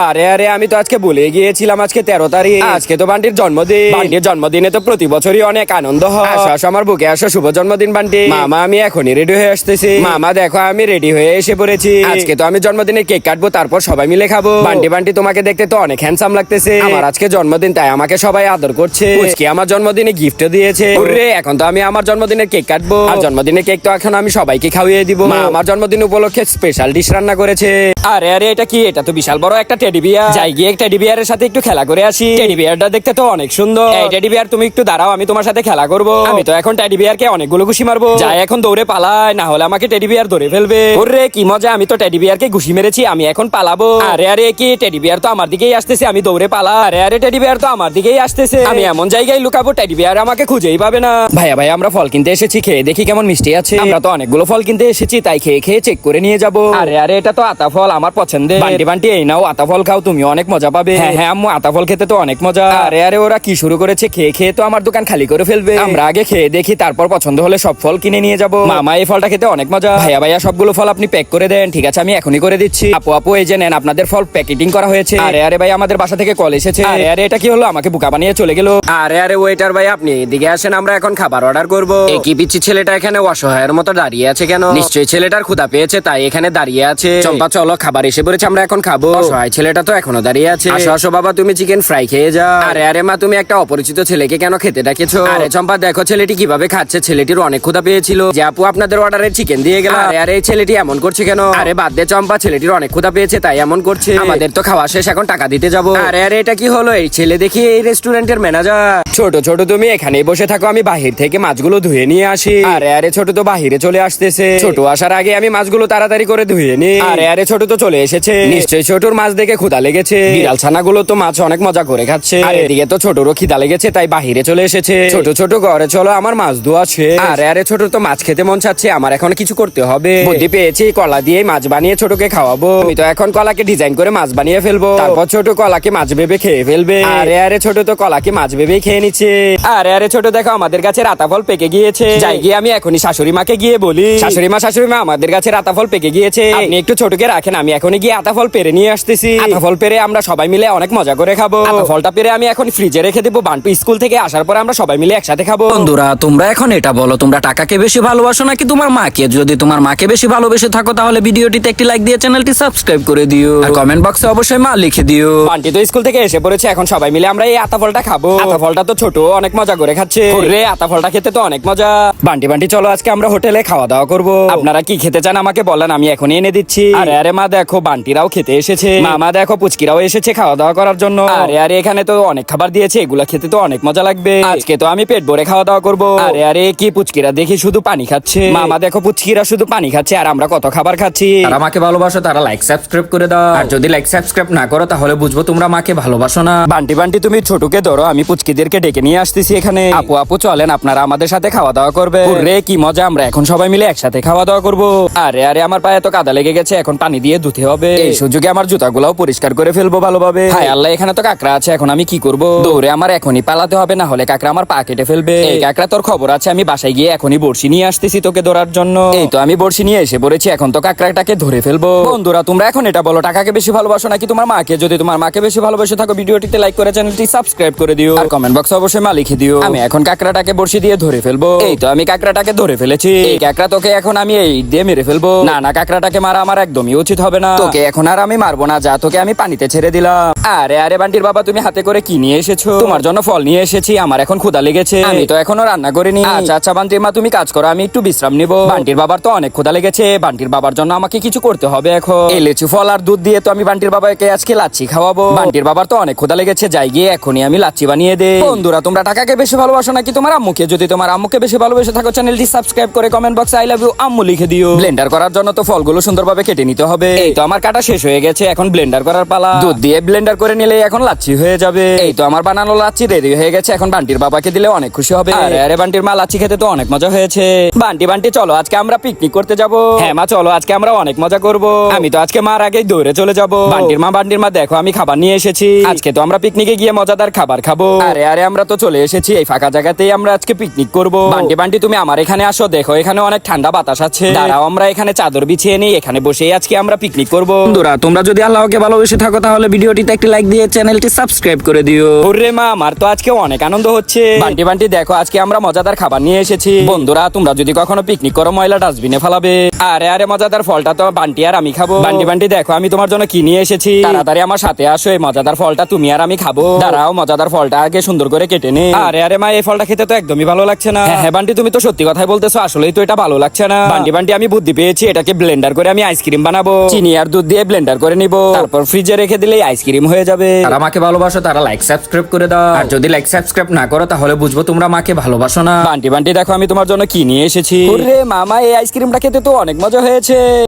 আরে আরে আমি তো আজকে ভুলে গিয়েছিলাম, আজকে 13 তারিখ, আজকে তো বান্টির জন্মদিন। বান্টির জন্মদিনে তো প্রতি বছরই অনেক আনন্দ হয়। আসো আসো আমার বুকে আসো, শুভ জন্মদিন বান্টি। মামা আমি এখনই রেডি হয়ে আসতেছি। মামা দেখো আমি রেডি হয়ে এসে পড়েছি। আজকে তো আমি জন্মদিনে কেক কাটবো, তারপর সবাই মিলে খাবো। বান্টি বান্টি তোমাকে দেখতে তো অনেক হ্যান্ডসাম লাগতেছে। আমার আজকে জন্মদিন, তাই আমাকে সবাই আদর করছে। পুচকি আমার জন্মদিনে গিফট দিয়েছে। ওরে এখন তো আমি আমার জন্মদিনের কেক কাটবো, আর জন্মদিনের কেক তো এখন আমি সবাইকে খাওয়িয়ে দিব। মা আমার জন্মদিন উপলক্ষে স্পেশাল ডিশ রান্না করেছে। আরে আরে এটা কি? এটা তো বিশাল বড় একটা টেডি বিয়ার। যাই গিয়ে টেডি বিয়ারের সাথে একটু খেলা করে আসি। টেডি বিয়ারটা দেখতে তো অনেক সুন্দর। এই টেডি বিয়ার তুমি একটু দাঁড়াও, আমি তোমার সাথে খেলা করব। আমি তো এখন টেডি বিয়ারকে অনেকগুলো ঘুষি মারবো। যাই এখন দৌড়ে পালাই, না হলে আমাকে টেডি বিয়ার ধরে ফেলবে। ওরে কি মজা, আমি তো টেডি বিয়ারকে ঘুষি মেরেছি, আমি এখন পালাবো। আরে আরে কি? টেডি বিয়ার তো আমার দিকেই আসতেছে, আমি দৌড়ে পালা। আরে আরে টেডি বিয়ার তো আমার দিকেই আসতেছে, আমি এমন জায়গায় লুকাবো টেডি বিয়ার আমাকে খুঁজেই পাবে না। ভাইয়া ভাইয়া আমরা ফল কিনতে এসেছি, খেয়ে দেখি কেমন মিষ্টি আছে। আমরা তো অনেকগুলো ফল কিনতে এসেছি, তাই খেয়ে খেয়ে চেক করে নিয়ে যাবো। আরে আরে এটা তো আতা ফল, আমার পছন্দের। বান্টি বান্টি এই নাও আতা ফল খাও, তুমি অনেক মজা পাবে। হ্যাঁ হ্যাঁ আম্মু, আতা ফল খেতে তো অনেক মজা। আরে আরে ওরা কি শুরু করেছে, খেয়ে খেয়ে তো আমার দোকান খালি করে ফেলবে। আমরা আগে খেয়ে দেখি, তারপর পছন্দ হলে সব ফল কিনে নিয়ে যাবো। মামা এই ফলটা খেতে অনেক মজা। ভাইয়া ভাইয়া সবগুলো ফল আপনি প্যাক করে দেন। ঠিক আছে আমি এখনই করে দিচ্ছি। আপু আপু এই যে নেন, আপনাদের ফল প্যাকেটিং করা হয়েছে। আরে আরে ভাই আমাদের বাসা থেকে কল এসেছে। আরে আরে এটা কি হলো, আমাকে বোকা বানিয়ে চলে গেল। আরে আরে ওয়েটার ভাই আপনি এদিকে আসেন, আমরা এখন খাবার অর্ডার করবো। কি পিচ্ছি ছেলেটা এখানে অসহায়ের মতো দাঁড়িয়ে আছে কেন? নিশ্চয়ই ছেলেটার ক্ষুধা পেয়েছে, তাই এখানে দাঁড়িয়ে আছে। চম্পা চলো, খাবার এসে পড়েছে, আমরা এখন খাবো। অসহায় ছেলেটা তো এখনো দাঁড়িয়ে আছে। আসো আসো বাবা, তুমি চিকেন ফ্রাই খেয়ে যাও। আরে আরে মা, তুমি একটা অপরিচিত ছেলেকে কেন খেতে ডাকেছো? আরে চম্পা দেখো ছেলেটি কিভাবে খাচ্ছে, ছেলেটির অনেক ক্ষুধা পেয়েছিল। যে আপু আপনাদের অর্ডারের চিকেন দিয়ে গেল। আরে আরে ছেলেটি এমন করছে কেন? আরে বাদ দে চম্পা, ছেলেটির অনেক ক্ষুধা পেয়েছে তাই এমন করছে। আমাদের তো খাওয়া শেষ, এখন টাকা দিতে যাবো। আরে আরে এটা কি হলো? এই ছেলে দেখি এই রেস্টুরেন্টের ম্যানেজার। ছোট ছোট তুমি এখানেই বসে থাকো, আমি বাহির থেকে মাছগুলো ধুয়ে নিয়ে আসি। আরে আরে ছোট তো বাহিরে চলে আসতেছে। ছোট আসার আগে আমি মাছগুলো তাড়াতাড়ি করে ধুয়ে নি। আরে আরে ছোট তো চলে এসেছে, নিশ্চয়ই ছোটর মাছ দেখে ক্ষুধা লেগেছে। বিড়াল ছানাগুলো তো মাছ অনেক মজা করে খাচ্ছে। আর এদিকে তো ছোটরও খিদা লেগেছে, তাই বাহিরে চলে এসেছে। ছোট ছোট ঘরে চলো, আমার মাছ ধোয়া আছে। আরে আরে ছোট তো মাছ খেতে মন চাচ্ছে, আমার এখন কিছু করতে হবে। বুদ্ধি পেয়েছি, কলা দিয়ে মাছ বানিয়ে ছোটকে খাওয়াবো। আমি তো এখন কলাকে ডিজাইন করে মাছ বানিয়ে ফেলবো, তারপর ছোট কলাকে মাছ ভেবে খেয়ে ফেলবে। আরে আরে ছোট তো কলাকে মাছ ভেবে খেয়ে নিচ্ছে। আরে আরে ছোট দেখো আমাদের গাছে রাতাফল পেকে গিয়েছে। যাই গিয়ে আমি এখনই শাশুড়ি মাকে গিয়ে বলি, শাশুড়ি মা আমাদের গাছে রাতাফল পেকে গিয়েছে, আপনি একটু ছোটকে রাখেন, আমি এখনই গিয়ে আতাফল পেরে নিয়ে আসতেছি। আতাফল পেরে আমরা সবাই মিলে অনেক মজা করে খাবো। আতাফলটা পেরে আমি এখন ফ্রিজে রেখে দেবো, বান্টু স্কুল থেকে আসার পর আমরা সবাই মিলে একসাথে খাবো। বন্ধুরা তোমরা এখন এটা বলো, তোমরা টাকাকে বেশি ভালোবাসো নাকি তোমার মাকে? যদি তোমার মাকে বেশি ভালোবেসে থাকো তাহলে ভিডিওটিতে একটি লাইক দিয়ে চ্যানেলটি সাবস্ক্রাইব করে দিও, আর কমেন্ট বক্সে অবশ্যই মা লিখে দিও। বান্টি তো স্কুল থেকে এসে পড়েছে, এখন সবাই মিলে আমরা এই আতাফলটা খাবো। আতাফলটা তো ছোট অনেক মজা করে খাচ্ছে। রে আতাফলটা খেতে তো অনেক মজা। বান্টি বান্টি চলো আজকে আমরা হোটেলে খাওয়া দাওয়া করবো। আপনারা কি খেতে চান আমাকে বলেন, আমি এখনই এনে দিচ্ছি। আরে আরে মা দেখো বান্টিরাও খেতে এসেছে, মামা দেখো পুচকিরাও এসেছে খাওয়া দাওয়া করার জন্য। আরে আরে এখানে তো অনেক খাবার দিয়েছে, এগুলা খেতে তো অনেক মজা লাগবে। আজকে তো আমি পেট ভরে খাওয়া দাওয়া করবো। আরে আরে কি পুচকিরা দেখি শুধু পানি খাচ্ছে। মামা দেখো পুচকিরা শুধু পানি খাচ্ছে, আর আমরা কত খাবার খাচ্ছি। তারা মাকে ভালোবাসো, তারা লাইক সাবস্ক্রাইব করে দাও, আর যদি লাইক সাবস্ক্রাইব না করো তাহলে বুঝবো তোমরা মাকে ভালোবাসো না। বান্টি বান্টি তুমি ছোটকে ধরো, আমি পুচকিদেরকে ডেকে নিয়ে আসতেছি এখানে। আপু আপু চলেন, আপনারা আমাদের সাথে খাওয়া দাওয়া করবে। রে কি মজা, আমরা এখন সবাই মিলে একসাথে খাওয়া দাওয়া করবো। আরে আরে আমার পায়ে তো কাদা লেগে গেছে, এখন পানি দিয়ে ধুতে হবে। এই সুযোগে আমার জুতাগুলাও পরিষ্কার করে ফেলবো ভালোভাবে। হায় আল্লাহ, এখানে তো কাকড়া আছে, এখন আমি কি করব? দৌড়ে আমার এখনই পালাতে হবে, না হলে কাকড়া আমার পা কেটে ফেলবে। এই কাকড়া তোর খবর আছে, আমি বাসায় গিয়ে এখনই বড়শি নিয়ে আসতেছি তোকে ধরার জন্য। এই তো আমি বড়শি নিয়ে এসে পড়েছি, এখন তো কাকড়াটাকে ধরে ফেলবো। বন্ধুরা তোমরা এখন এটা বলো, টাকাকে বেশি ভালোবাসো নাকি তোমার মাকে? যদি তোমার মাকে বেশি ভালোবাসে থাকো ভিডিওটিতে লাইক করে চ্যানেলটি সাবস্ক্রাইব করে দিও, আর কমেন্ট বক্সে অবশ্যই মা লিখে দিও। আমি এখন কাকড়াটাকে বড়শি দিয়ে ধরে ফেলবো। এই তো আমি কাকড়াটাকে ধরে ফেলেছি। এই কাকড়া তোকে এখন আমি এই দিয়ে মেরে ফেলবো। না না কাকড়াটাকে মারা আমার একদমই উচিত হবে না, তোকে এখন আর আমি মারবো না, যা তোকে আমি পানিতে ছেড়ে দিলাম। আরে আরে বান্টির বাবা তুমি হাতে করে কি নিয়ে এসেছো? তোমার জন্য ফল নিয়ে এসেছি, আমার এখন ক্ষুধা লেগেছে, আমি তো এখনো রান্না করিনি। আচ্ছা আচ্ছা বান্টির মা তুমি কাজ করো, আমি একটু বিশ্রাম নিব। বান্টির বাবার তো অনেক ক্ষুধা লেগেছে, বান্টির বাবার জন্য আমাকে কিছু করতে হবে এখন। এই লিচু ফল আর দুধ দিয়ে তো আমি বান্টির বাবাকে আজকে লাচ্ছি খাওয়াবো। বান্টির বাবার তো অনেক ক্ষুধা লেগেছে, যাই গিয়ে এখনই আমি লাচ্ছি বানিয়ে দেই। বন্ধুরা তোমরা টাকাকে বেশি ভালোবাসো নাকি তোমার আম্মুকে? যদি তোমার আম্মুকে বেশি ভালোবেসে থাকো চ্যানেলটি সাবস্ক্রাইব করে কমেন্ট বক্সে আই লাভ ইউ আম্মু লিখে দিও। ব্লেন্ডার করার জন্য তো ফলগুলো সুন্দরভাবে কেটে নিতে হবে। এই তো আমার কাটা শেষ হয়ে গেছে, এখন ব্লেন্ডার করার পালা। দুধ দিয়ে ব্লেন্ডার করে নিলে এখন লাচ্ছি হয়ে যাবে। এই তো আমার বানানো লাচ্ছি রেডি হয়ে গেছে, এখন বান্টির বাবাকে দিলে অনেক খুশি হবে। আরে আরে বান্টির মা লাচ্ছি খেতে তো অনেক মজা হয়েছে। বান্টি বান্টি চলো আজকে আমরা পিকনিক করতে যাবো। হ্যাঁ মা চলো আজকে আমরা অনেক মজা করবো। আমি তো আজকে মার আগেই দৌড়ে চলে যাবো। বান্টির মা দেখো আমি খাবার নিয়ে এসেছি, আজকে তো আমরা পিকনিকে গিয়ে মজাদার খাবার খাবো। আরে আরে আমরা তো চলে এসেছি এই ফাঁকা জায়গাতেই, আমরা আজকে পিকনিক করবো। বান্টি বান্টি তুমি আমার এখানে আসো, দেখো এখানে অনেক ঠান্ডা বাতাস আছে, দাঁড়াও আমরা এখানে চাদর বিছিয়ে নিই, এখানে বসেই আজকে আমরা পিকনিক করবো। বন্ধুরা তোমরা যদি আল্লাহকে ভালোবেসে থাকো তাহলে ভিডিওটিতে একটি লাইক দিয়ে চ্যানেলটি সাবস্ক্রাইব করে দিও। ওরে মা, আমার তো আজকে অনেক আনন্দ হচ্ছে। বান্টি বান্টি দেখো, আজকে আমরা মজাদার খাবার নিয়ে এসেছি। বন্ধুরা, তোমরা যদি কখনো পিকনিক করো, ময়লা ডাস্টবিনে ফেলাবে। আরে আরে, মজাদার ফলটা তো বান্টি আর আমি খাবো। বান্টি বান্টি দেখো, আমি তোমার জন্য কি নিয়ে এসেছি। তাড়াতাড়ি আমার সাথে আসো, এই মজাদার ফলটা তুমি আর আমি খাবো। দাঁড়াও, মজাদার ফলটা আগে সুন্দর করে কেটে নে। আরে আরে মা, এই ফলটা খেতে তো একদমই ভালো লাগছে না। হ্যাঁ বান্টি, তুমি তো সত্যি কথাই বলতেছো, আসলেই তো এটা ভালো লাগছে না। বান্টি বান্টি, আমি বুদ্ধি পেয়েছি, এটাকে ব্লেন্ডার করে আমি আইসক্রিম বানাবো। চিনি আর দুধ দিয়ে ব্লেন্ডার করে নিব, তারপর ফ্রিজে রেখে দিলেই আইসক্রিম হয়ে যাবে। আর আমাকে ভালোবাসো তারা লাইক সাবস্ক্রাইব করে দাও, আর যদি লাইক সাবস্ক্রাইব না করো তাহলে বুঝবো তোমরা মাকে ভালোবাসো না। বান্টি বান্টি দেখো, আমি তোমার জন্য কি নিয়ে এসেছি। ওরে মামা, এই আইসক্রিমটা খেতে তো অনেক মজা হয়েছে।